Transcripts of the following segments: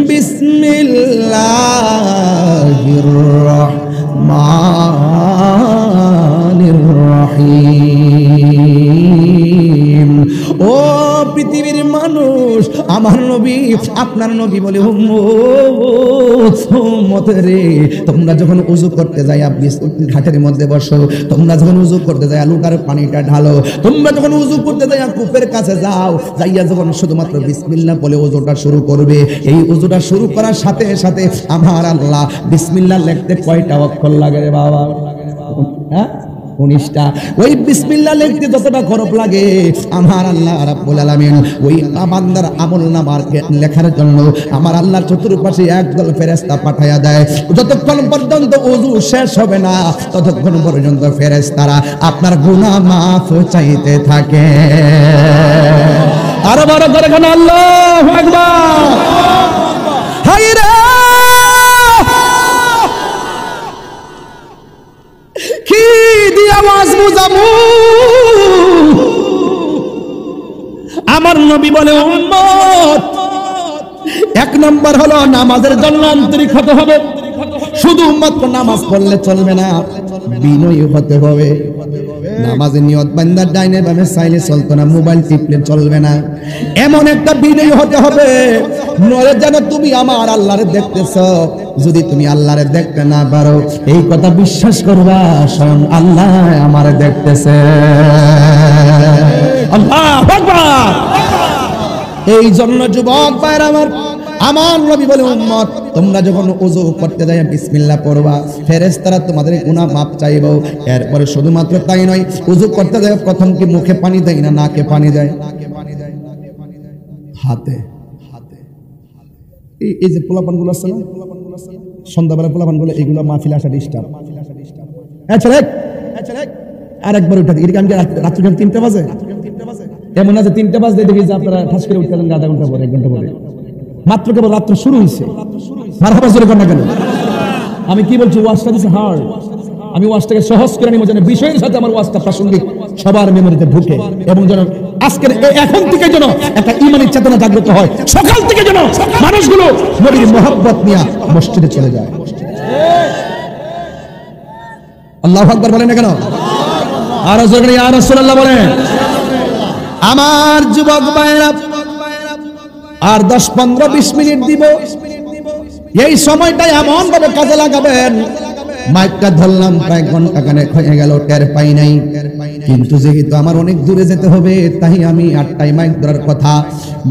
বিসমিল্লাহির রহমানির রহিম। ও পৃথিবীর মানুষ, আমার নবী আপনার নবী বলে উম্মত রে, তোমরা যখন ওযু করতে যাই ঘাটের মধ্যে বসো, তোমরা যখন ওযু করতে যাই লুকার পানিটা ঢালো, তোমরা যখন ওযু করতে যাই কূপের কাছে যাও, যাইয়া যখন শুধুমাত্র বিসমিল্লাহ বলে ওযুটা শুরু করবে, এই ওযুটা শুরু করার সাথে সাথে আমার আল্লাহ বিসমিল্লাহ লিখতে কয়টা অক্ষর লাগে রে বাবা? হ্যাঁ, 19টা। ওই বিসমিল্লাহ লিখতে যতটা খরচ লাগে আমার আল্লাহ রাব্বুল আলামিন ওই বান্দার আমলনামার লেখার জন্য আমার আল্লাহর চতুর্পাশে একদল ফেরেশতা পাঠায়া দেয়। যতক্ষণ পর্যন্ত ওযু শেষ হবে না ততক্ষণ পর্যন্ত ফেরেশতারা আপনার গুনাহ মাফ চাইতে থাকে। আরো বড় করে কোন আল্লাহু আকবার। হায়রে কি দিয়ে আওয়াজ বুঝাবো? আমার নবী বলে উম্মত, এক নম্বর হলো নামাজের জন্য আন্তরিক হতে হবে। শুধুমাত্র নামাজ পড়লে চলবে না, বিনয়ী হতে হবে। নামাজের নিয়ত বান্দার ডাইনে বামে চাইলে চলতো না, মোবাইল টিপলে চলবে না। এমন একটা বিনয়ী হতে হবে নরে যেন তুমি আমার আল্লাহরে দেখতেছো। যদি তুমি আল্লাহরে দেখতে না পারো, এই কথা বিশ্বাস করবা স্বয়ং আল্লাহ আমারে দেখতেছে। আল্লাহু আকবার। এই জন্য যুবক ভাইরা আমার নবী বলে উম্মত, তোমরা যখন ওযু করতে যায় বিসমিল্লাহ পড়বা, ফেরেশতারা তোমাদের গুনাহ মাপ চাইবে। এরপরে শুধুমাত্র তাই নয়, ওযু করতে যায় প্রথম কি মুখে পানি দেয় না নাকে পানি দেয়? হাতে। এই যে পোলাপানগুলো আছে না, সন্ধ্যাবেলা পোলাপানগুলো, এগুলো মাহফিলে আসা ডিস্টার্ব। আরেকবার উঠা দিই, আমি রাত্রি 3টা বাজে, এমন আছে 3টা বাজে দেখি যে আপনারা ঠাস করে উঠতে গেলেন আধা ঘন্টা পরে, 1 ঘন্টা পরে। মাত্র কেবল রাত্র শুরু হয়েছে। মারহাবা জোরে কর না কেন? আমি কি বলছি, ওয়াজটা দিছে হার্ড। আমি ওয়াজটাকে সহজ করে নিব যেন বিষয়ের সাথে আমার ওয়াজটা প্রাসঙ্গিক সবার মেমোরিতে ঢুকে, এবং যেন আজকের এখন থেকে যেন একটা ঈমানি চেতনা জাগ্রত হয়। সকাল থেকে যেন মানুষগুলো নবীর মহব্বত নিয়ে মসজিদে চলে যায়। আল্লাহু আকবার বলেন না কেন? আর জোরে ইয়া রাসূলুল্লাহ বলেন। আমার যুবক ভাইরা, আর 10, 15, 20 মিনিট দিব। এই সময়টা এমন ভাবে কাজে লাগাবেন, মাইকটা ধরলাম প্রায় ঘন্টা খানেক হয়ে গেল, টের পাই নাই। কিন্তু যেহেতু আমার অনেক দূরে যেতে হবে, তাই আমি 8টায় মাইক ধরার কথা।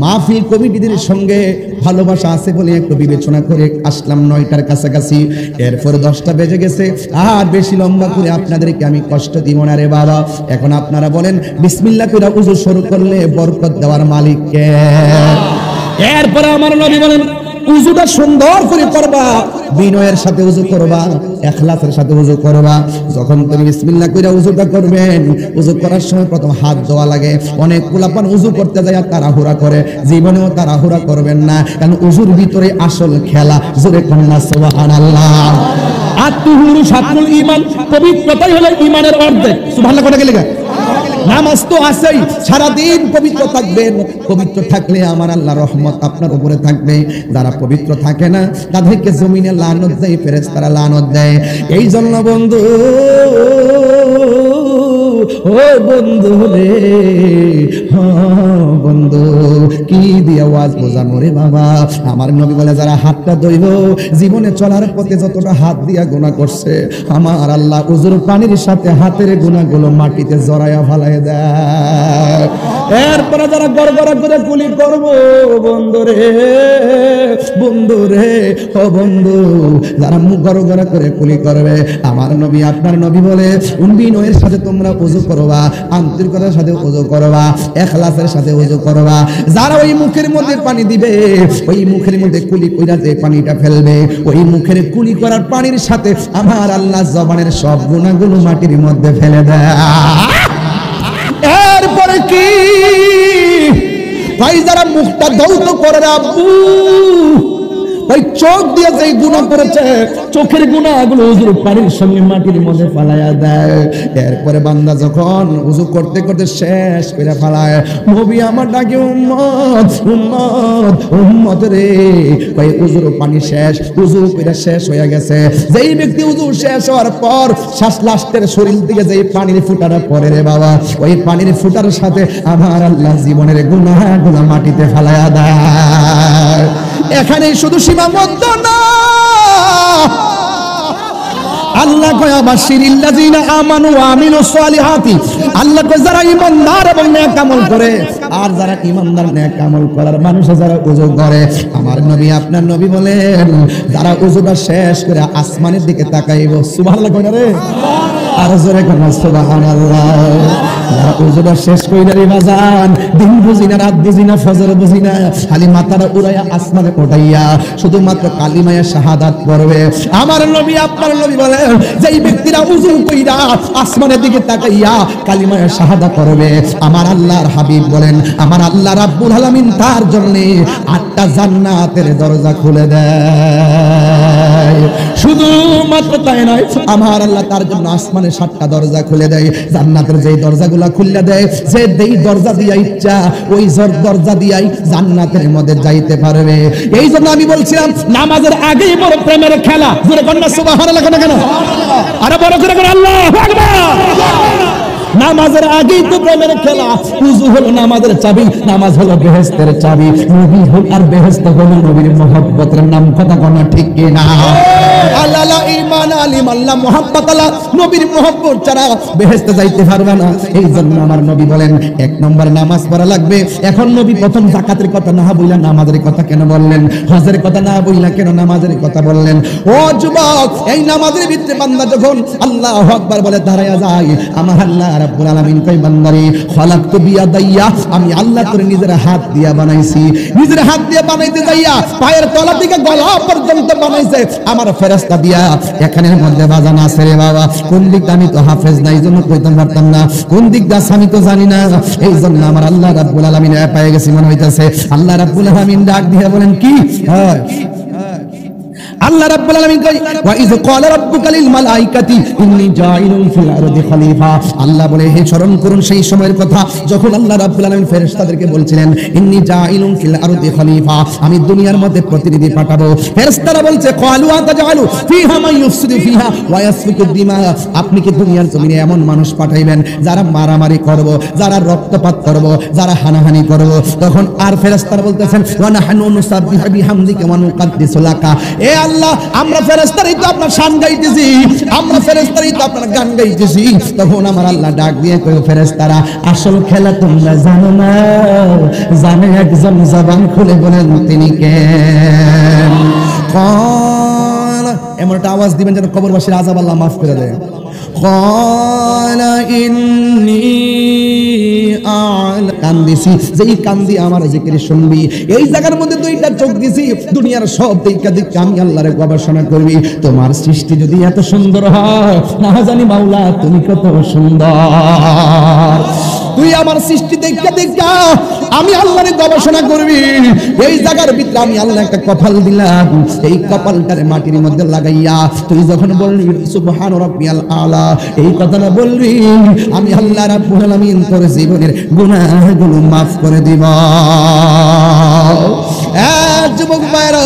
মাহফিল কমিটিদের সঙ্গে ভালোবাসা আছে বলে একটু বিবেচনা করে আসলাম 9টার কাছাকাছি। এরপর 10টা বেজে গেছে। আর বেশি লম্বা করে আপনাদেরকে আমি কষ্ট দিব না রে বাবা। এখন আপনারা বলেন, বিসমিল্লাহ করে ওযু শুরু করলে বরকত দেওয়ার মালিক কে? এরপরে আমার নবী বলেন, উযুটা সুন্দর করে করবা, বিনয়ের সাথে উযু করবা, ইখলাসের সাথে উযু করবা। যখন তুমি বিসমিল্লাহ কইরা উযুটা করবেন, উযু করার সময় প্রথম হাত ধোয়া লাগে। অনেক পোলাপান উযু করতে যায় তাড়াহুড়া করে, জীবনেও তাড়াহুড়া করবেন না, কারণ উযুর ভিতরে আসল খেলা। জোরে কন্যা সুবহানাল্লাহ। আত-তুহুরু শাতরুল ঈমান, পবিত্রতাই হলো ঈমানের অর্ধেক। সুবহানাল্লাহ কথা গেলে নামাজ তো আছেই, সারাদিন পবিত্র থাকবেন। পবিত্র থাকলে আমার আল্লাহর রহমত আপনার উপরে থাকবে। যারা পবিত্র থাকে না তাদেরকে জমিনে লানত দেয়, ফেরেশতারা লানত দেয়। এই জন্য বন্ধু, ও বন্ধু রে, বন্ধু কি দিয়ে আওয়াজ বোঝানো রে বাবা? আমার নবী বলে, যারা হাতটা ধইল জীবনে চলার পথে যতটা হাত দিয়া গুনাহ করছে, আমার আল্লাহ উযুর পানির সাথে হাতের গুনাহগুলো মাটিতে জড়ায়া ফেলায় দেয়। এরপরে যারা গড়গড়া করে কুলি করবো, বন্ধু রে, বন্ধু রে, ও বন্ধু, যারা মুখ গড়গড়া করে কুলি করবে, আমার নবী আপনার নবী বলে, বিনয়ের সাথে তোমরা ওযু করবা, আন্তরিকতার সাথে ওযু করবা, ইখলাসের সাথে ওযু করবা। যারা ওই মুখের মধ্যে পানি দিবে, ওই মুখের মধ্যে কুলি কইরা যে পানিটা ফেলবে, ওই মুখের কুলি করার পানির সাথে আমার আল্লাহ জবানের সব গুনাহগুলো মাটির মধ্যে ফেলে দেয়। এরপরে কি ভাই, যারা মুখটা ধৌত করে, আব্বু ওই চোখ দিয়ে যেই গুনাহ করেছে চোখের গুনাহগুলো হুজুর পানির সঙ্গে মাটির মধ্যে ফালায়া দেয়। এরপরে বান্দা যখন ওযু করতে করতে শেষ করে ফালায়, নবী আমার ডাকে উম্মত উম্মত উম্মত রে, ভাই ওযুর পানি শেষ, ওযু করে শেষ হয়ে গেছে। যেই ব্যক্তি ওযু শেষ হওয়ার পর শ্বাস লাস্টের শরীর থেকে যেই পানির ফুটাটা পড়ে রে বাবা, ওই পানির ফুটার সাথে আমার আল্লাহ জীবনের গুনাহগুলো মাটিতে ফালায়া দেয়। এখানে শুধু সীমাবদ্ধ না, আল্লাহ কয় আবাশিরিল্লাযিনা আমানু ওয়া আমিলুস সালিহাতি, আল্লাহ কয় যারা ঈমানদার এবং নেক আমল করে, আর যারা ঈমানদার নেক আমল করার মানুষ যারা ওযু করে, আমার নবী আপনার নবী বলেন যারা ওযুটা শেষ করে আসমানের দিকে তাকাইব, সুবহানাল্লাহ কয় না রে, আর জোরে কোন সুবহানাল্লাহ। যারা ওযুটা শেষ কইরা রে বাজান, দিন বুঝি না রাত বুঝি না ফজর বুঝি না, খালি মাথাটা উড়াইয়া আসমানে উঠাইয়া শুধুমাত্র কালিমায়ে শাহাদাত পড়বে, আমার নবী আপনার নবী বলেন যেই ব্যক্তিরা ওযু কইরা আসমানের দিকে তাকাইয়া কালিমায়ে শাহাদাত পড়বে, আমার আল্লাহর হাবিব বলেন আমার আল্লাহ রাব্বুল আলামিন তার জন্য 8টা জান্নাতের দরজা খুলে দেয়। শুধুমাত্র তাই নয়, আমার আল্লাহ তার জন্য আসমানে 7টা দরজা খুলে দেয়। জান্নাতের যেই দরজাগুলো খুলে দেয়, যে যেই দরজা দিয়া ইচ্ছা ওই দরজা দিয়াই জান্নাতের মধ্যে যাইতে পারবে। এই জন্য আমি বলছিলাম নামাজের আগেই বড় প্রেমের খেলা, জোরে কন্যা সুবহানাল্লাহ কেন কেন, আরে বড় করে করে আল্লাহু আকবার। নামাজের আগেই তো প্রেমের খেলা। ওযু হলো নামাজের চাবি, নামাজ হলো বেহেশতের চাবি, নবী হল আর বেহেশত হলো নবীর মহব্বতের নাম, কথা কোন ঠিক কি না? আল্লাহ ঈমান আলিম আল্লাহ মুহাব্বত আল্লাহ, নবীর মহব্বত ছাড়া বেহেশতে যাইতে পারবে না। এই জন্য আমার নবী বলেন 1 নম্বর নামাজ পড়া লাগবে। এখন নবী প্রথম যাকাতের কথা না বইলা নামাজের কথা কেন বললেন? হজের কথা না বইলা কেন নামাজের কথা বললেন? ও যুবক, এই নামাজের ভিতরে বান্দা যখন আল্লাহু আকবার বলে দাঁড়ায়া যায়, আমার আল্লাহ রাব্বুল আলামিন কই বান্দারে খলাকতু বিয়াদাইয়া, আমি আল্লাহ তোরে নিজের হাত দিয়া বানাইছি, নিজের হাত দিয়ে বানাইতে যাইয়া পায়ের তলা থেকে গলা পর্যন্ত বানাইছে আমার ফেরেশতা দিয়া। এখানের মধ্যে বাজান আছে রে বাবা, কোন দিকটা আমি তো হাফেজ নাই জন্য কইতে পারতাম না, কোন দিকটা আমি তো জানি না। এই জন্য আমার আল্লাহ রাব্বুল আলামিন পেয়ে গেছি মনে হইতাছে। আল্লাহ রাব্বুল আলামিন ডাক দিয়ে বলেন কি, আল্লাহ রাব্বুল আলামিন কই ওয়া ইয ক্বালা রাব্বুকা লিল মালাইকাতি ইন্নী জাইলুন ফিল আরদি খলিফা। আল্লাহ বলে হে স্মরণ করুন সেই সময়ের কথা যখন আল্লাহ রাব্বুল আলামিন ফেরেশতাদেরকে বলছিলেন ইন্নী জাইলুন ফিল আরদি খলিফা, আমি দুনিয়ার মধ্যে প্রতিনিধি পাঠাবো। ফেরেশতারা বলছে ক্বালু আতাজালু ফিহা মান ইউফসিদু ফিহা ওয়া ইয়াসফিকু দিমা, আপনি কি দুনিয়ার জমিনে এমন মানুষ পাঠাইবেন যারা মারামারি করব, যারা রক্তপাত করব, যারা হানাহানি করব? তখন আর ফেরেশতারা বলতেছেন ওয়া নাহনু নুসাব্বিহু বিহামদিকা ওয়া নুকদ্দিসু লাকা, এ আল্লাহ আমরা ফেরেশতারাই তো আপনার শান গাইতেছি, আমরা ফেরেশতারাই তো আপনার গান গাইতেছি। তখন আমার আল্লাহ ডাক দিয়ে কই ফেরেশতারা আসল খেলা তোমরা জানো না, জানে একজন জবান খুলে বলেন তিনি কে? কোন এমন একটা আওয়াজ দিবেন যেন কবরবাসীর আযাব আল্লাহ মাফ করে দেয়। ক্বালা ইন্নী কান্দিছি, যেই কান্দি আমার জিকির শুনবি। এই জায়গার মধ্যে 2টা চোখ দিছি, দুনিয়ার সব দিকটা দিকটা আমি আল্লাহরে গবেষণা করবি। তোমার সৃষ্টি যদি এত সুন্দর হয়, না জানি মাওলা তুমি কত সুন্দর, তুই আমার সৃষ্টি দেখা দেখা আমি আল্লাহরে গবেষণা করবি। এই জায়গার ভিতরে আমি আল্লাহ একটা কপাল দিলাম, এই কপালটারে মাটির মধ্যে লাগাইয়া তুই যখন বললি সুবহান রাব্বিয়াল আলা, এই কথাটা বলবি, আমি আল্লাহ রাব্বুল আলামিন তোর জীবনের গুনাহগুলো মাফ করে দিব। যুবক ভাইরা,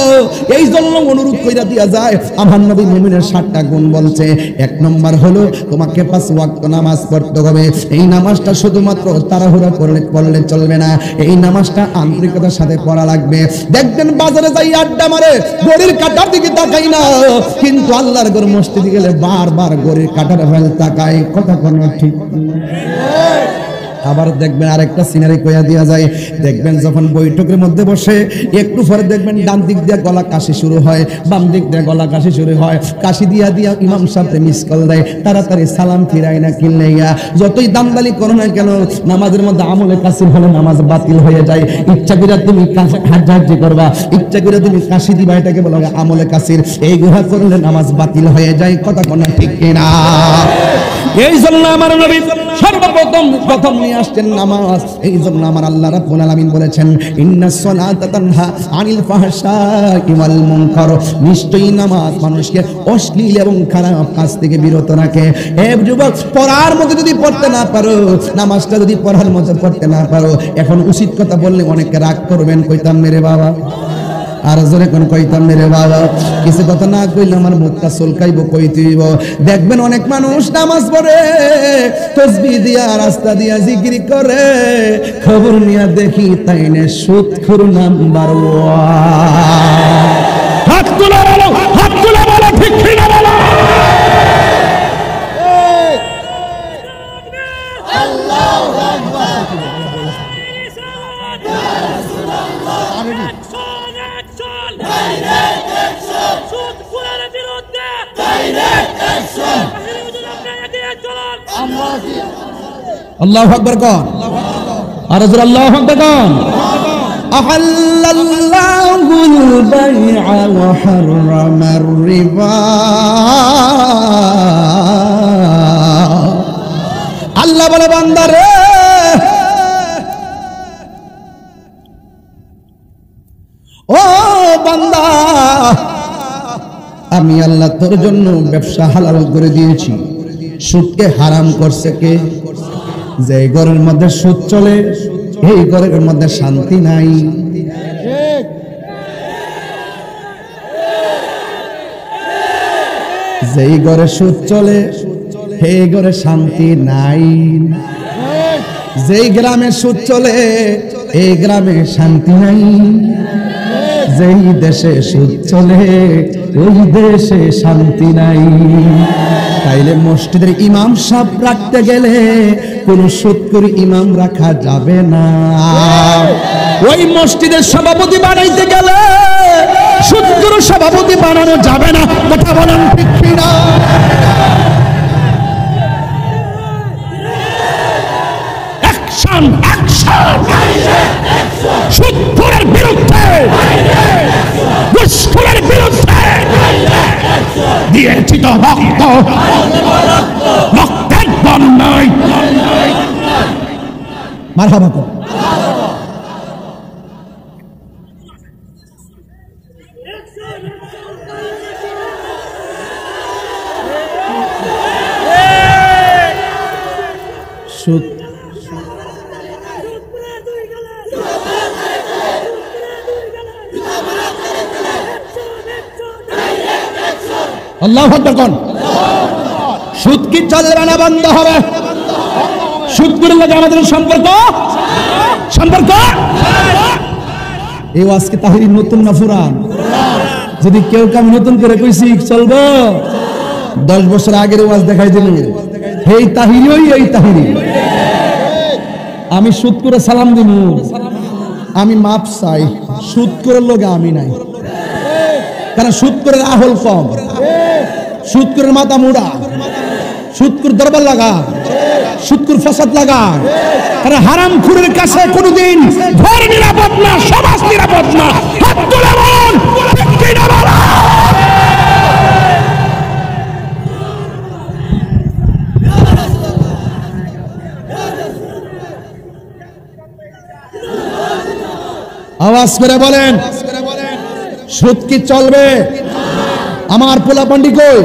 এই জন্য অনুরোধ কইরা দিয়া যায় আমার নবী মুমিনের 7টা গুণ বলছে। 1 নম্বর হলো তোমাকে 5 ওয়াক্ত নামাজ পড়তে হবে। এই নামাজটা শুধুমাত্র তাড়াহুড়া পড়লে চলবে না, এই নামাজটা আন্তরিকতার সাথে পড়া লাগবে। দেখবেন বাজারে যাই আড্ডা মারে, গড়ির কাটার দিকে তাকাই না, কিন্তু আল্লাহর ঘর মসজিদে গেলে বারবার গড়ির কাটার ফেল তাকায়, কথা কোনো ঠিক না। আবার দেখবেন আরেকটা সিনারি কইয়া দিয়া যায়, দেখবেন যখন বৈঠকের মধ্যে বসে একটু পরে দেখবেন ডান দিক দিয়ে গলা কাশি শুরু হয়, বাম দিক দিয়ে গলা কাশি শুরু হয়, কাশি দিয়া দিয়া ইমাম সাহেব মিস কল দেয়, তাড়াতাড়ি সালাম ফিরায় না কিনলেইয়া। যতই দামদালি করো না কেন, নামাজের মধ্যে আমলে কাসির হলে নামাজ বাতিল হয়ে যায়। ইচ্ছা করে তুমি হাজি করবা, ইচ্ছা করে তুমি কাশি দিবা, এটাকে বলা হয় আমলে কাসির। এই গুহা করলে নামাজ বাতিল হয়ে যায়, কথা কোন ঠিক কিনা? এই জন্য আমার নবী সর্বপ্রথম নিয়ে আসছেন নামাজ। এই জন্য আমার আল্লাহ রাব্বুল আলামিন বলেছেন ইন্নাস সালাতা তানহা আনিল ফাহশাই ওয়াল মুনকার, নিশ্চয়ই নামাজ মানুষকে অশ্লীল এবং খারাপ কাজ থেকে বিরত রাখে। হে যুবক, পড়ার মতো যদি পড়তে না পারো, নামাজটা যদি পড়ার মতো পড়তে না পারো, এখন উচিত কথা বললে অনেকে রাগ করবেন, কইতাম মেরে বাবা, আর জোরে কোন কইতাম মেরে বাবা, কিছু কথা না কইলে আমার মুখটা চুলকাইবো, কইতেইব। দেখবেন অনেক মানুষ নামাজ পড়ে, তাসবিহ দিয়া রাস্তা দিয়া জিকির করে, খবর নিয়া দেখি তাইনে সুদখোর নাম্বার 1। হাত তুলে বলো, হাত তুলে বলো, ঠিক কি না বলো? আল্লাহু আকবার। আল্লাহু আকবার কোন, আর জোরে আল্লাহু আকবার কোন। আহাল্লাল্লাহুল বাই'a ওয়া হারামার রিবা, আল্লাহ বলে বান্দারে ও বান্দা, আমি আল্লাহ তোর জন্য ব্যবসা হালাল করে দিয়েছি। সুদকে হারাম করছে কে? যে ঘরের মধ্যে সুদ চলে, এই ঘরের মধ্যে শান্তি নাই। যেই ঘরে সুদ চলে, সেই ঘরে শান্তি নাই। যেই গ্রামে সুদ চলে, এই গ্রামে শান্তি নাই। যেই দেশে সুদ চলে, ওই দেশে শান্তি নাই। তাইলে মসজিদের ইমাম সাহেব রাখতে গেলে কোন সুদখোর ইমাম রাখা যাবে না। ওই মসজিদের সভাপতি বানাইতে গেলে সুদখোর সভাপতি বানানো যাবে না। কথা বলেন ঠিক কি না? অ্যাকশন, অ্যাকশন, সুদখোরের বিরুদ্ধে, ঘুষখোরের বিরুদ্ধে দিয়েছি তো রক্ত, রক্তের বন্যায়। মারহাবা কর। সুদ আল্লাহু আকবার কোন। সুদ কি চলবে না, বন্ধ হবে? সুদ করে লাগে আমাদের সম্পর্ক, সম্পর্ক। এই আজকে তাহিরি নতুন না পুরান? যদি কেউ কাম নতুন করে কইছি চলবো, 10 বছর আগের ওয়াজ দেখাই দিল, এই তাহিরি, ওই এই তাহিরি। আমি সুদ করে সালাম দিব, আমি মাপ চাই, সুদ করে লোকে আমি নাই। কারণ সুদ করে আহল কম, সুদ করে মাথা মুড়া, সুদ করে দরবার লাগা, সুদ করে ফাসাদ লাগা। কারণ হারাম খুরের কাছে কোনোদিন ঘর নিরাপদ না, সমাজ নিরাপদ না। হাত তুলে বলুন ঠিক কি না বলো? আওয়াজ করে বলেন, সুদ কি চলবে? আমার পোলাপান্ডি কই?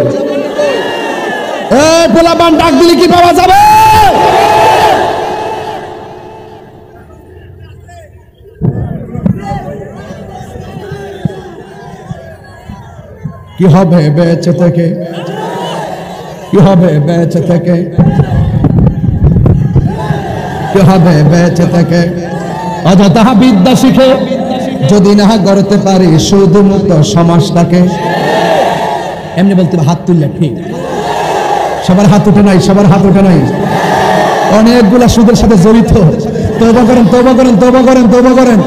এই পোলাপান ডাক দিলে কি পাওয়া যাবে? কি হবে বেঁচে থেকে? কি হবে বেঁচে থেকে? কি হবে বেঁচে থেকে? অযথা বিদ্যা শিখে যদি না গড়তে পারি সুদমুক্ত সমাজটাকে। এমনি বলতে হাত তুললে ঠিক, সবার হাত উঠে নাই, সবার হাত উঠে নাই। অনেকগুলা সুদের সাথে জড়িত। তওবা করেন, তওবা করেন, তওবা করেন, তওবা করেন।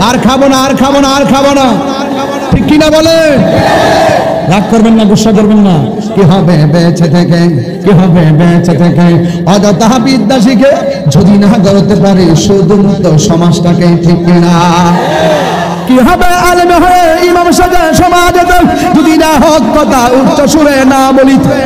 আর খাবো না, আর খাবো না, আর খাবো না। ঠিক কিনা বলেন? রাগ করবেন না, গুসা করবেন না। কি হবে বেঁচে থেকে? কি হবে বেঁচে থেকে? অযথা বিদ্যা শিখে যদি না গড়তে পারি সুদমুক্ত সমাজটাকে। ঠিক কিনা? কি হবে আলেম হয়ে ইমাম সাহেব সমাজে যদি না হক কথা উচ্চ সুরে না বলিতে?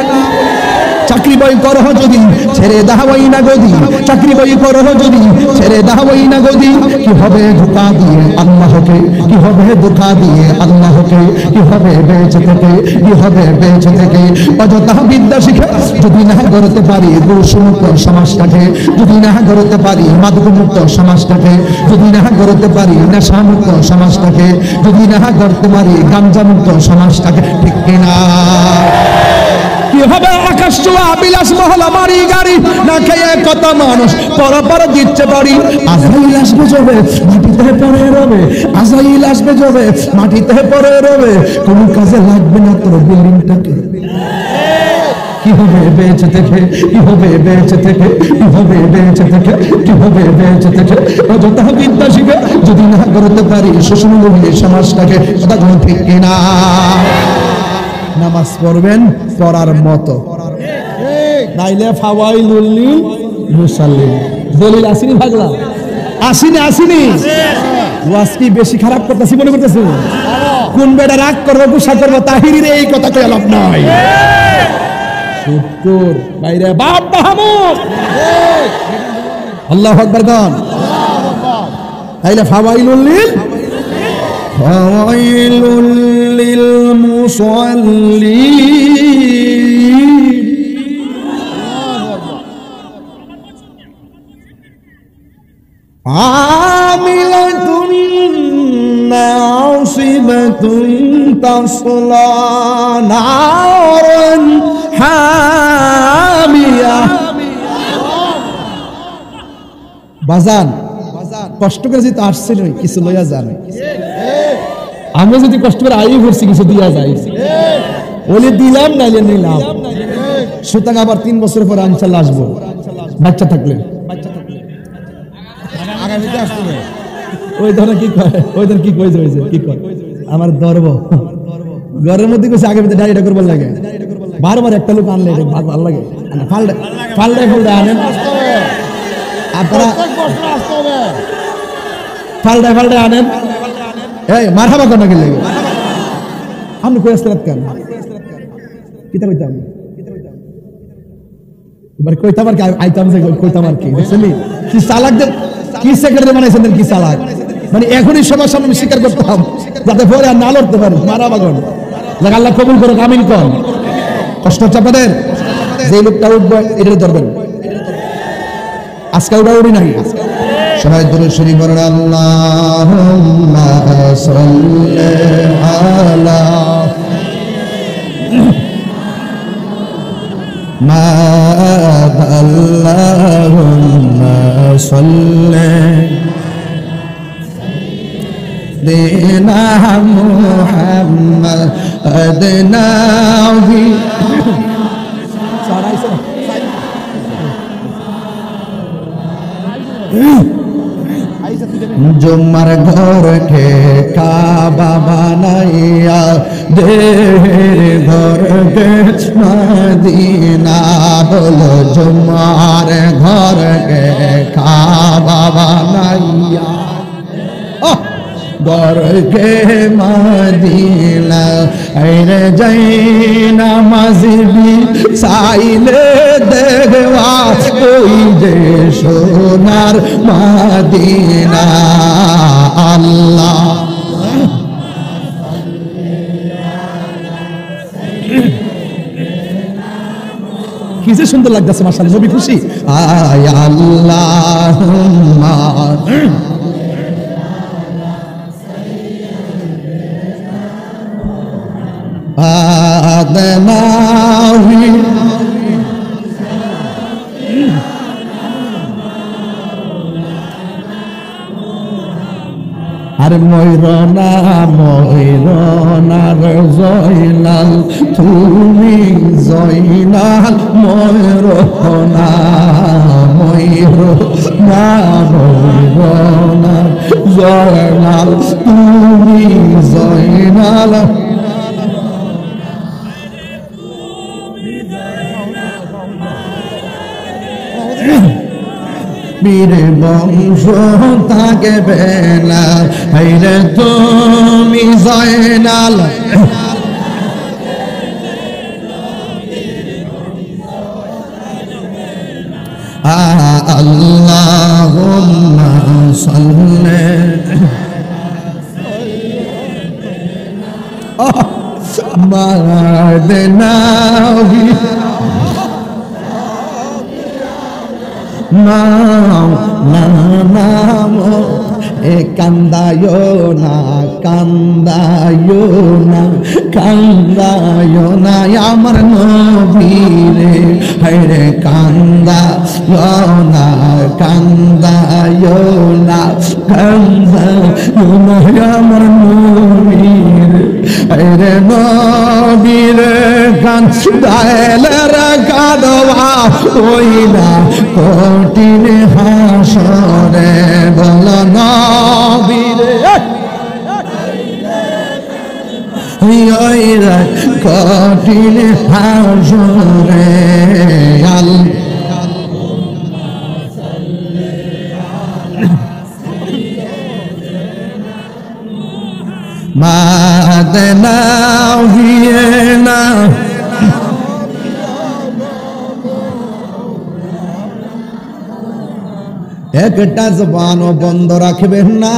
চাকরি বই করো যদি ছেড়ে দাওই না গদি, চাকরি বই করো যদি ছেড়ে দাওই না গদি। কি হবে ধোঁকা দিয়ে আল্লাহকে, কি হবে ধোঁকা দিয়ে আল্লাহকে, কি হবে বেঁচে থেকে, কি হবে বেঁচে থেকে। অযথা বিদ্যা শিখে যদি না গড়তে পারি দোষমুক্ত সমাজটাকে, যদি না গড়তে পারি মাদকমুক্ত সমাজটাকে, যদি না গড়তে পারি নেশামুক্ত সমাজটাকে, যদি না গড়তে পারি গাঞ্জামুক্ত সমাজটাকে, ঠিক কিনা? কি হবে আকাশ ছোঁয়া বিলাস মহলা বাড়ি গাড়ি, না খেয়ে কত মানুষ পর দিচ্ছে বাড়ি। আজাইল আসবে যাবে মাটিতে পড়ে রবে, আজাইল আসবে যাবে মাটিতে পড়ে রবে, কোন কাজে লাগবে না তোর বিল্ডিংটাকে। কি হবে বেঁচে থেকে, কি হবে বেঁচে থেকে, কি হবে বেঁচে থেকে, কি হবে বেঁচে থেকে। অযথা বিদ্যা শিখে যদি না করতে পারি সুষমমূল্যে সমাজটাকে, কথা কোন ঠিক কিনা? নামাজ পড়বেন পড়ার মতো, নাইলে ফাওয়াইলুল লিল মুসাল্লিন। দলিল আসেনি ভাগলা, আসেনি আসেনি। ওয়াজ কি বেশি খারাপ করতেছি মনে করতেছি? কোন বেটা রাগ করবো গুসা করবো তাহিরির এই কথা কই লাভ নাই। শুকর বাইরে বাপ মাহমুদ আল্লাহু আকবার গান। তাইলে ফাওয়াইলুল লিল, ফাওয়াইলুল লিল মুসাল্লিন। আমিলাতুন নাসিবাতুন তাসলা নারান হামিয়া। বাজান কষ্ট করে যেতে আসছে কিছু লইয়া যান, আমরা যদি কষ্ট করে আই করছি কিছু দিয়া যাই, বলে দিলাম নাইলে নিলাম। সুতরাং আবার 3 বছর পর ইনশাআল্লাহ আসবো বাচ্চা থাকলে। ওই ধরনের কি কয়, ওই ধরনের কি কইছে, কি কয় আমার ধর্ম ঘরের মধ্যে কইছে আগে ভিতরে ডাইরেক্ট করবার লাগে। বারবার একটা লোক আনলে এটা ভালো লাগে, ফালডাই ফালডাই আনেন আপনারা, ফালডাই ফালডাই আনেন। এই মারহাবা কোন কি লাগে আপনি কই আসতে কেন কিতা কইতাম এবার কইতাম আর কি আইতাম যে কইতাম আর কি বুঝছেন কি চালাক যে কি সেক্রেটারি বানাইছেন কি চালাক, মানে এখনই সবার সামনে স্বীকার করতাম যাতে পরে আর না লড়তে পারি। মারহাবা কোন লাগে, আল্লাহ কবুল করুক, আমিন কোন। কষ্ট হচ্ছে আপনাদের, যে লোকটা উঠবে এটা ধরবেন, আজকে উড়া উড়ি নাই। সবাই দরুদ শরীফ পড়ুন। আল্লাহুম্মা সাল্লি আলা মা আল্লাহুম্মা সাল্লি দিনা মুহাম্মাদ নাবি জুম্মার ঘরকে কাবা বানাইয়া দেহের ঘরকে মদিনা, বলো জুম্মার ঘরকে কাবা বানাইয়া ঘরকে মদিনা। আইরে যাই নামাজবি চাইলে দেখবা ওই যে সোনার মদিনা। আল্লাহ কি যে সুন্দর লাগতেছে মাশাআল্লাহ, নবী খুশি। আয় আল্লাহুম্মা আদনাহি আর ময়ূরনা ময়ূরনার জয়নাল তুমি জয়নাল ময়ূরনা ময়ূরনা ময়ূরনার জয়নাল তুমি জয়নাল। বীর বংশ থাকবে না হাইরে তুমি জয়নাল। সাল্লি মাদনা নাম এ কান্দায়ো না কান্দায়ো না কান্দায়ো না আমার নবীরে হায়রে কান্দায়ো না কান্দায়ো না কান্দায়ো না আমার নবীরে হায়রে নবীরে কান্দাইলে রে কাঁদবা ওই না কঠিন হাসরে বল নবীরে ওই রে কঠিন হাসরে মাদনা ভিয়েনা একটা জবানও বন্ধ রাখবেন না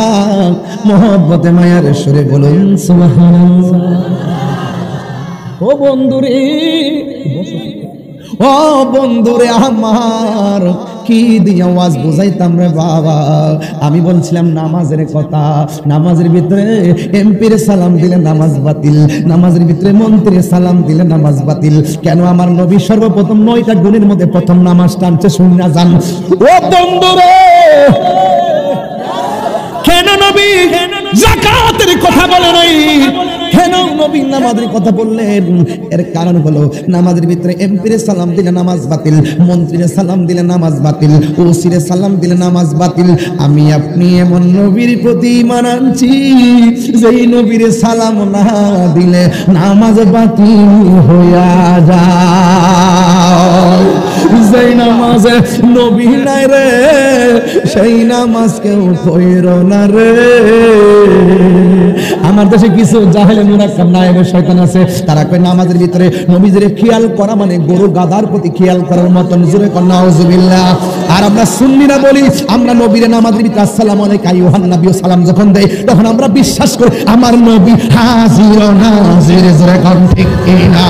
মোহব্বতে মায়ার সুরে বলুন সুবহানাল্লাহ। ও বন্ধুরে ও বন্ধুরে আমার কি দিয়ে ওয়াজ বুঝাইতাম রে বাবা। আমি বলছিলাম নামাজের কথা, নামাজের ভিতরে এমপির সালাম দিলে নামাজ বাতিল, নামাজের ভিতরে মন্ত্রীর সালাম দিলে নামাজ বাতিল। কেন? আমার নবী সর্বপ্রথম 9টা গুণের মধ্যে প্রথম নামাজ টানছে, শুনিয়া যান। ও বন্ধুরে কেন নবী যাকাতের কথা বলে নাই, কেন নবী নামাজের কথা বললেন? এর কারণ হলো নামাজের ভিতরে এমপির সালাম দিলে নামাজ বাতিল, মন্ত্রীর সালাম দিলে নামাজ বাতিল, ওসির সালাম দিলে নামাজ বাতিল। আমি আপনি এমন নবীর প্রতি ঈমান আনছি যেই নবীর সালাম না দিলে নামাজ বাতিল হইয়া যায়। যেই নামাজে নবী নাই রে সেই নামাজ কেউ কইরো না রে। আমার দেশে কিছু জাহেলে মুরাক্কাব নায়েবের শয়তান আছে, তারা কয় নামাজের ভিতরে নবীদের খেয়াল করা মানে গরু গাধার প্রতি খেয়াল করার মতন। জোরে কর নাউজুবিল্লাহ। আর আমরা সুন্নিরা বলি আমরা নবীর নামাজের ভিতরে আসসালামু আলাইকা আইয়ুহান নবী সালাম যখন দেই তখন আমরা বিশ্বাস করি আমার নবী হাজির ও নাজির। জোরে কর ঠিক কিনা?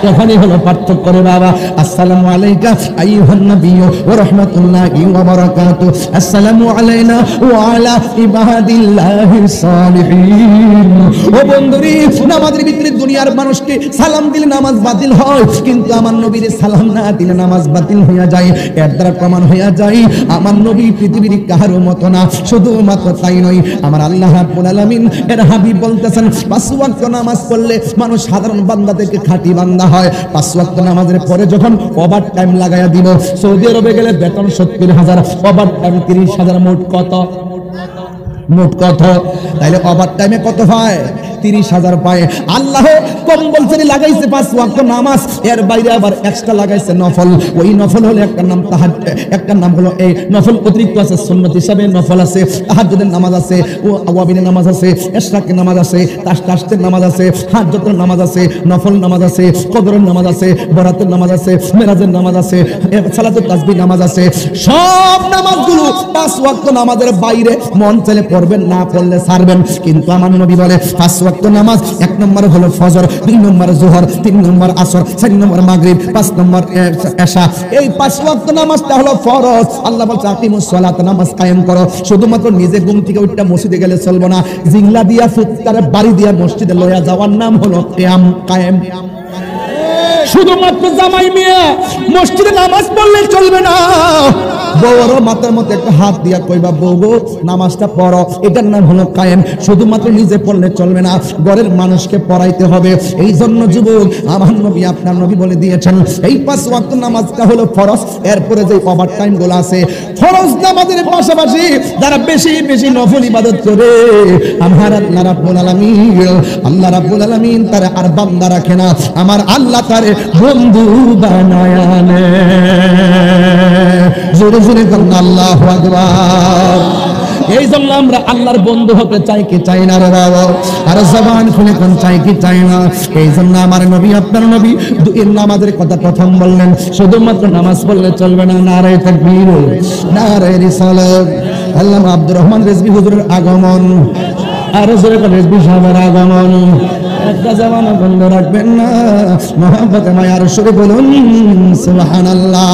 এখানে হলো পার্থক্য রে বাবা। আসসালামু আলাইকা আইয়ুহান নবী ওয়া রাহমাতুল্লাহি ওয়া বারাকাতুহু, আসসালামু আলাইনা ওয়া আলা ইবাদিল্লাহিস সালিহিন। ও বন্ধুরে নামাজের ভিতরে দুনিয়ার মানুষকে সালাম দিলে নামাজ বাতিল হয়, কিন্তু আমার নবীর সালাম না দিলে নামাজ বাতিল হইয়া যায়। এর দ্বারা প্রমাণ হইয়া যায় আমার নবী পৃথিবীর কারো মত না। শুধুমাত্র তাই নয়, আমার আল্লাহ রাব্বুল আলামিন এর হাবিব বলতেছেন 5 ওয়াক্ত নামাজ পড়লে মানুষ সাধারণ বান্দা থেকে খাঁটি বান্দা হয়। 5 ওয়াক্ত নামাজের পরে যখন ওভার টাইম লাগাইয়া দিব, সৌদি আরবে গেলে বেতন 70,000, ওভার টাইম 30,000, মোট কত? মোট কত? তাইলে ওভার টাইমে কত পায়? 30,000 পায়। আল্লাহ কম্পালসরি লাগাইছে 5 ওয়াক্ত নামাজ, এর বাইরে আবার এক্সট্রা লাগাইছে নফল। ওই নফল হলো একটা নাম তাহাজ্জুদ, একটা নাম হলো এই নফল অতিরিক্ত আছে, সুন্নাত হিসাবে নফল আছে, তাহাজ্জুদের নামাজ আছে, আওয়াবিনের নামাজ আছে, ইশরাকের নামাজ আছে, তাশতাশের নামাজ আছে, তাহাজ্জুদের নামাজ আছে, নফল নামাজ আছে, কদরের নামাজ আছে, বরাতের নামাজ আছে, মেরাজের নামাজ আছে, সালাতুত তাসবিহ নামাজ আছে। সব নামাজগুলো 5 ওয়াক্ত নামাজের বাইরে মন চাইলে পড়বেন, না পড়লে ছাড়বেন। কিন্তু আমার নবী বলে 5 ওয়াক্ত নামাজ 1 নম্বর হলো ফজর, 2 নম্বর যোহর, 3 নম্বর আসর, 4 নম্বর মাগরিব, 5 নম্বর এশা। এই 5 ওয়াক্ত নামাজটা হলো ফরজ। আল্লাহ বলছে আকিমুস সালাত, নামাজ কায়েম করো। শুধুমাত্র নিজে ঘুম থেকে উঠটা মসজিদে গেলে চলবে না, জিংলা দিয়া ফুৎকারে বাড়ি দিয়া মসজিদে লইয়া যাওয়ার নাম হলো কিয়াম কায়েম। শুধুমাত্র জামাই মিয়া মসজিদে নামাজ পড়লে চলবে না। বড় মাথার মধ্যে একটা হাত দিয়া কইবা বউ নামাজটা পড়ো, এটার নাম হলো কায়েম। শুধুমাত্র নিজে পড়লে চলবে না, ঘরের মানুষকে পড়াইতে হবে। এই জন্য যুবক আমার নবী আপনার নবী বলে দিয়েছেন এই 5 ওয়াক্ত নামাজটা হলো ফরজ। এরপরে যে ওভার টাইম গুলো আছে ফরজ নামাজের পাশাপাশি যারা বেশি বেশি নফল ইবাদত করে আমার আল্লাহ রাব্বুল আলামিন তার আর বান্দা রাখে না, আমার আল্লাহ তার বন্ধু বানায় আনে। জোরে জোরে বলুন আল্লাহু আকবার। এই জন্য আমরা আল্লাহর বন্ধু হতে চাই কি চাই না রে বাবা? আর জবান খুলে কোন চাই কি চাই না? এই জন্য আমার নবী আপনার নবী দুই নামাজের কথা প্রথম বললেন, শুধুমাত্র নামাজ পড়লে চলবে না, নারে তাকবীর, নারে রিসালাত। আল্লামা আব্দুর রহমান রিজভী হুজুরের আগমন, আর জোরে করে রিজভী সাহেবের আগমন। একটা জামানা বন্ধ রাখবেন না, মহব্বতে মায়ার সুরে বলুন সুবহানাল্লাহ,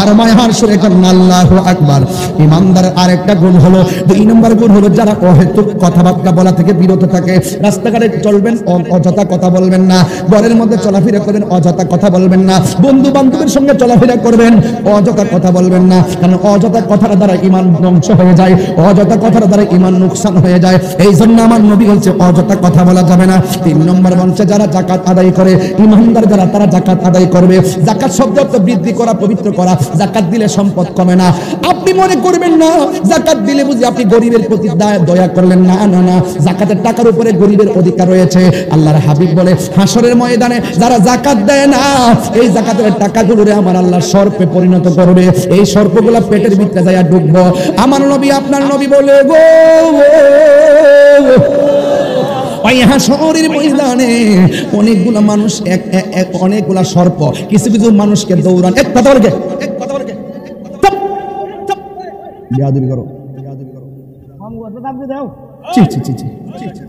আর মায়ার সুরে করেন আল্লাহু আকবার। ইমানদার আরেকটা গুণ হলো, দুই নম্বর গুণ হলো, যারা অহেতুক কথাবার্তা বলা থেকে বিরত থাকে। রাস্তাঘাটে চলবেন, অযথা কথা বলবেন না। ঘরের মধ্যে চলাফেরা করবেন, অযথা কথা বলবেন না। বন্ধু বান্ধবের সঙ্গে চলাফেরা করবেন, অযথা কথা বলবেন না, কারণ অযথা কথার দ্বারা ঈমান ধ্বংস হয়ে যায়, অযথা কথার দ্বারা ঈমান নুকসান হয়ে যায়। এই জন্য আমার নবী বলছে অযথা কথা বলা যাবে না। তিন নম্বর বলছে, যারা যাকাত আদায় করে, ইমানদার যারা, তারা যাকাত আদায় করবে। যাকাত শব্দ অর্থ বৃদ্ধি করা, পবিত্র করা। যাকাত দিলে সম্পদ কমে না। আপনি মনে করবেন না যাকাত দিলে বুঝি আপনি গরিবের প্রতি দয়া করলেন, না না না, যাকাতের টাকার উপরে গরিবের অধিকার রয়েছে। আল্লাহর হাবিব বলে, হাসরের ময়দানে যারা যাকাত দেয় না, এই যাকাতের টাকাগুলোরে আমার আল্লাহ সর্পে পরিণত করবে। এই সর্পগুলা পেটের ভিতরে যায় ঢুকবো। আমার নবী আপনার নবী বলে গো, ওই হাসরের ময়দানে অনেকগুলা মানুষ, অনেকগুলা সর্প কিছু কিছু মানুষকে দৌড়ান। এক কথা বলকে, এক কথা বলকে, বিয়াদবি করো,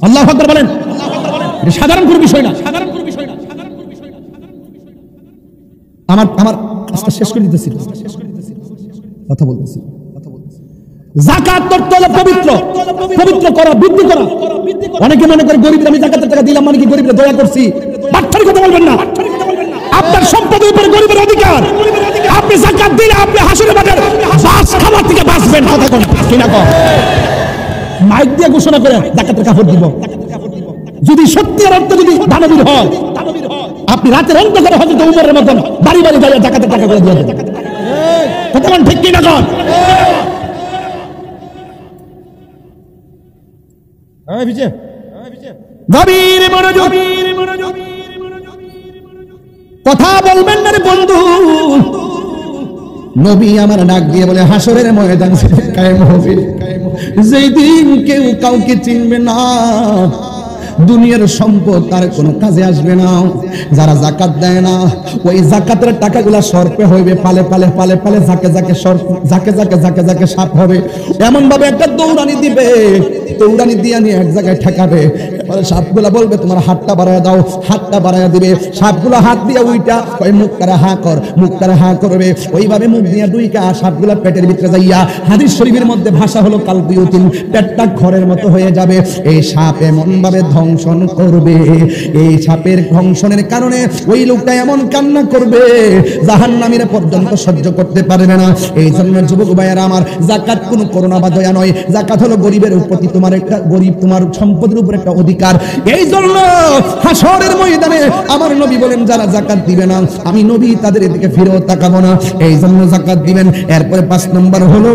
আল্লাহু আকবার বলেন। এটা সাধারণ কোনো বিষয় না, সাধারণ কোনো বিষয় না। আমার শেষ করে দিতেছি, কথা বলতেছি। যাকাত করতে হলে পবিত্র, পবিত্র করা, বৃদ্ধি করা। অনেকে মনে করে গরিবদের আমি যাকাতের টাকা দিলাম মানে কি গরিবদের দয়া করছি। বাট্টারি কথা বলবেন না। আপনার সম্পদের উপরে গরিবের অধিকার। আপনি যাকাত দিলে আপনি হাসরের মাঠে বাস খাবার থেকে বাঁচবেন। কথা কোন কি না কম মাইক দিয়ে ঘোষণা করে যাকাতের কাপড় দিব। যদি সত্যিকার অর্থে যদি দানবীর হয়, আপনি রাতের অন্ধকারে হযরত ওমরের মতন বাড়ি বাড়ি যায় যাকাতের টাকা করে দিয়ে দেন। কথা কোন ঠিক কি না কম? কথা বলবেন না রে বন্ধু। নবী আমার ডাক দিয়ে বলে, হাসরের ময়দান কায়েম হবে, যেই দিন কেউ কাউকে চিনবে না, দুনিয়ার সম্পদ তার কোনো কাজে আসবে না। যারা যাকাত দেয় না, ওই যাকাতের টাকাগুলা সর্পে হইবে, পালে পালে পালে পালে ঝাঁকে ঝাঁকে সর্প, ঝাঁকে ঝাঁকে ঝাঁকে ঝাঁকে সাপ হবে। এমন ভাবে একটা দৌড়ানি দিবে, দৌড়ানি দিয়ে নিয়ে এক জায়গায় ঠেকাবে। সাপগুলা বলবে তোমার হাতটা বাড়ায় দাও, হাতটা বাড়ায় দিবে। সাপগুলা হাত দিয়ে উইটা ওই মুখটারে হা কর, মুখটারে হা করবে। ওইভাবে মুখ দিয়ে দুইটা সাপগুলা পেটের ভিতরে যাইয়া, হাদিস শরীফের মধ্যে ভাষা হলো কালবিউতিন, পেটটা ঘরের মতো হয়ে যাবে। এই সাপ এমন ভাবে ধ্বংসন করবে, এই সাপের ধ্বংসনের কারণে ওই লোকটা এমন কান্না করবে জাহান্নামীরা পর্যন্ত সহ্য করতে পারবে না। এই জন্য যুবক ভাইয়েরা আমার, যাকাত কোনো করুণা বা দয়া নয়। যাকাত হলো গরিবের প্রতি তোমার একটা, গরিব তোমার সম্পদের উপর একটা অধিকার। এই জন্য হাসরের ময়দানে আমার নবী বলেন, যারা যাকাত দিবে না আমি নবী তাদের দিকে ফিরেও তাকাবো না। এই জন্য যাকাত দিবেন। এরপরে 5 নম্বর হলো,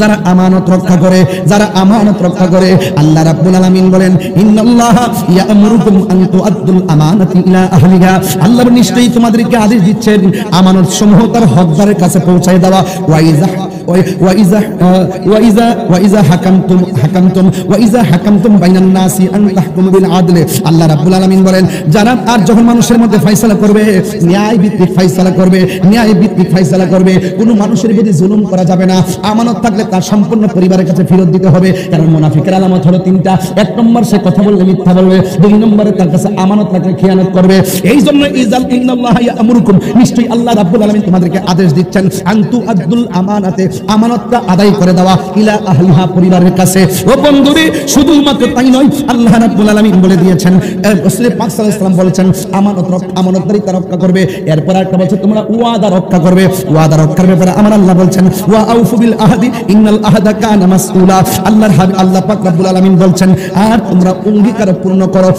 যারা আমানত রক্ষা করে, যারা আমানত রক্ষা করে। আল্লাহ রাব্বুল আলামিন বলেন, ইন্নাল্লাহা ইয়া'মুরুকুম আন তুআদ্দুল আমানাতি ইলা আহলিহা। আল্লাহ নিশ্চয়ই তোমাদেরকে আদেশ দিচ্ছেন আমানত সমূহ তার হকদারের কাছে পৌঁছায় দেওয়া। ওয়াইজা হাকামতুম বাইনান নাসি আন তাহকুমু বিল আদল। আল্লাহ রাব্বুল আলামিন বলেন, যারা আর যখন মানুষের মধ্যে ফয়সালা করবে, ন্যায় ভিত্তিক ফয়সালা করবে, ন্যায় ভিত্তিক ফয়সালা করবে। কোনো মানুষের প্রতি জুলুম করা যাবে না। আমানত থাকলে তার সম্পূর্ণ পরিবারের কাছে ফেরত দিতে হবে। কারণ মুনাফিকের আলামত হলো 3টা। 1 নম্বর, সে কথা বললে মিথ্যা বলবে। 2 নম্বরে তার কাছে আমানত রাখলে খেয়ানত করবে। এই জন্য ইন্নাল্লাহা ইয়া'মুরুকুম, নিশ্চয়ই আল্লাহ রাব্বুল আলামিন তোমাদেরকে আদেশ দিচ্ছেন, আনতু আদুল আমানাতে, আমানতটা আদায় করে দেওয়া, ইলা আহলিহা, পরিবারের কাছে। ও বন্ধুরে, শুধুমাত্র তাই নয়, আল্লাহ রাব্বুল আলামিন বলে দিয়েছেন, রাসূল পাক সাল্লাল্লাহু আলাইহি ওয়াসাল্লাম বলেছেন, আমানতদারিতা রক্ষা করবে। এরপর একটা বলছে তোমরা ওয়াদা রক্ষা করবে। ওয়াদা রক্ষার ব্যাপারে আমার আল্লাহ বলছেন, ওয়া আউফু বিল আহদি ইন্নাল আহদা কানা মাসউলা। আল্লাহর হাবিব আল্লাহ পাক রব্বুল আলামিন বলছেন, আর তোমরা অঙ্গীকার পূর্ণ করো।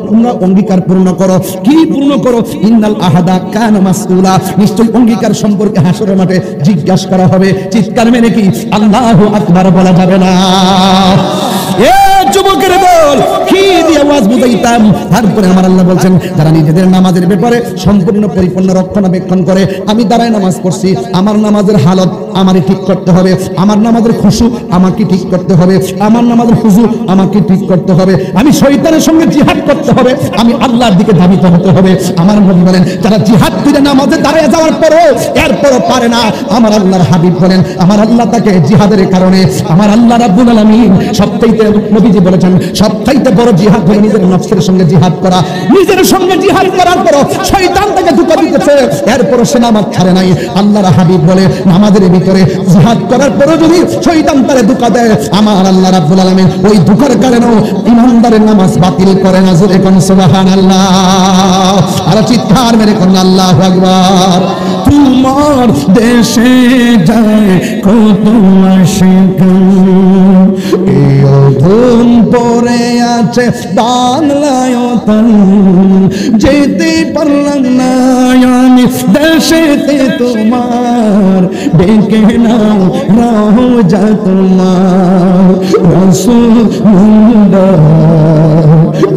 তোমরা অঙ্গীকার পূর্ণ করো। কি পূর্ণ করো? ইন্নাল আহদা কানা মাসউলা, নিশ্চয়ই অঙ্গীকার সম্পর্কে হাসরের মাঠে জিজ্ঞাসা করা হবে। চিৎকার মেনে কি আল্লাহু আকবার বলা যাবে না? এ যুবকের দল, কি দিয়ে আওয়াজ বুঝাইতাম। তারপরে আমার আল্লাহ বলছেন যারা নিজেদের নামাজের ব্যাপারে সম্পূর্ণ পরিপূর্ণ রক্ষণাবেক্ষণ করে, আমি দাঁড়ায় নামাজ পড়ছি, আমার নামাজের হালত আমারই ঠিক করতে হবে, আমার নামাজের খুশু আমাকে ঠিক করতে হবে, আমার নামাজের খুশু আমাকে ঠিক করতে হবে, আমি শয়তানের সঙ্গে জিহাদ করতে হবে, আমি আল্লাহর দিকে ধাবিত হতে হবে। আমার নবী বলেন যারা জিহাদ করে নামাজে দাঁড়িয়ে যাওয়ার পরও এরপরও পারে না, আমার আল্লাহর হাবিব বলেন আমার আল্লাহ তাকে জিহাদের কারণে, আমার আল্লাহ রাব্বুল আলামিন সবচাইতে, নবীজি বলেছেন সবচাইতে বড় জিহাদ হলো নিজের নফসের সঙ্গে জিহাদ করা। নিজের সঙ্গে জিহাদ করার পরও শয়তান তাকে ধোঁকা দিতেছে, এরপরও সে নামাজ ছাড়ে নাই। আল্লাহর হাবিব বলে নামাজের ভিতরে জিহাদ করার পরও যদি শয়তান তারে ধোঁকা দেয়, আমার আল্লাহ রাব্বুল আলামিন ওই ধোঁকার কারণেও ইমানদারের নামাজ বাতিল করে না। জোরে কোন সুবহানাল্লাহ, আর চিৎকার মেরে কোন আল্লাহু আকবার। তোমার দেশে যায় কত আশিক, এই অধম পড়ে আছে বাংলায় তন, যেতে পারলাম না আমি দেশেতে তোমার, ডেকে নাও রওজা তোমার রাসূলুল্লাহ,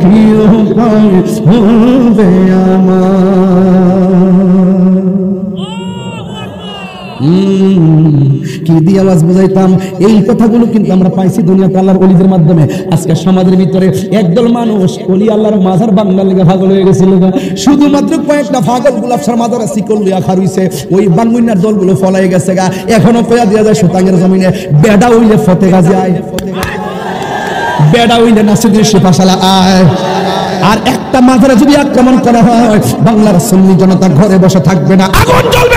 কি উপায় হবে আমার। কি দিয়ে আওয়াজ বুঝাইতাম? এই কথাগুলো কিন্তু আমরা পাইছি দুনিয়াতে আল্লাহর ওলিদের মাধ্যমে। আজকে সমাজের ভিতরে একদল মানুষ ওলি আল্লাহর মাজার বাংলা লেগে পাগল হয়ে গেছিল, শুধুমাত্র কয়েকটা পাগল গোলাপসার মাজারে শিকল লিয়া খারুইছে, ওই বাঙ্গুইনার দলগুলো ফলাই গেছে গা। এখনো কয়া দিয়া যায় সুতাঙ্গের জমিনে বেডা হইলে ফতেগা যায়, বেডা হইলে নাসিরুদ্দিন শিফাশালা আয়। আর একটা মাজারে যদি আক্রমণ করা হয়, বাংলার সুন্নি জনতা ঘরে বসে থাকবে না, আগুন জ্বলবে।